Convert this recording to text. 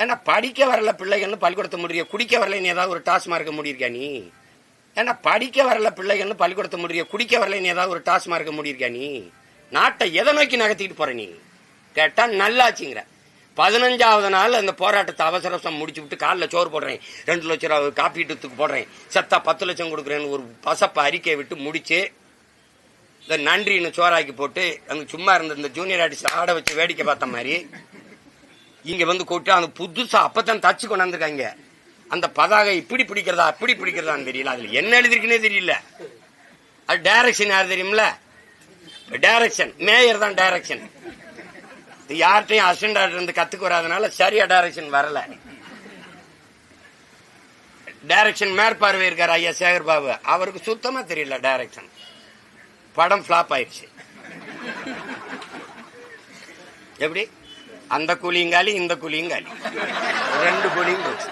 ஏன்னா படிக்க வரல பிள்ளைகள்னு பள்ளிக்கூடத்தை முடிய, குடிக்க வரலன்னு ஏதாவது ஒரு டாஸ்மார்க்க முடியிருக்கா நீ? ஏன்னா படிக்க வரல பிள்ளைகள்னு பள்ளிக்கூடத்தை முடிய, குடிக்க வரலன்னு ஏதாவது ஒரு டாஸ்மார்க்க முடியிருக்கா நீ? நாட்டை எதை நோக்கி நகர்த்திட்டு போற நீ கேட்டா நல்லாச்சுங்கிற. 15வது நாள் அந்த போராட்டத்தை அவசரம் முடிச்சு விட்டு காலில் சோறு போடுறேன், 2 லட்சம் ரூபா காப்பீட்டுக்கு போடுறேன், செத்தா 10 லட்சம் கொடுக்குறேன்னு ஒரு பசப்ப அறிக்கையை விட்டு முடிச்சு இந்த நன்றின்னு சோறாக்கி போட்டு அங்க சும்மா இருந்த இந்த ஜூனியர் ஆர்டிஸ்ட் ஆட வச்சு வேடிக்கை பார்த்த மாதிரி இங்க வந்து கொட்டு அந்த புதுசா அப்பதான் தச்சு கொண்டாந்துருக்காங்க. அந்த பதாகை இப்படி பிடிக்கிறதா அப்படி பிடிக்கிறதான்னு தெரியல, அதுல என்ன எழுதிருக்குன்னே தெரியல. அது டைரக்ஷன் யாரு தெரியுமில்ல? டைரக்ஷன் மேயர் தான் டைரக்ஷன். யார்கிட்டையும் அசிஸ்டன்ட் இருந்து கத்துக்கு வராதனால சரியா டைரக்ஷன் வரல. டைரக்ஷன் மேற்பார்வை இருக்காரு ஐயா சேகர் பாபு, அவருக்கு சுத்தமா தெரியல டைரக்ஷன். படம் பிளாப் ஆயிடுச்சு. எப்படி? அந்த கூலிங்காலி இந்த கூலிங்காலி 2 கூலியும் போச்சு.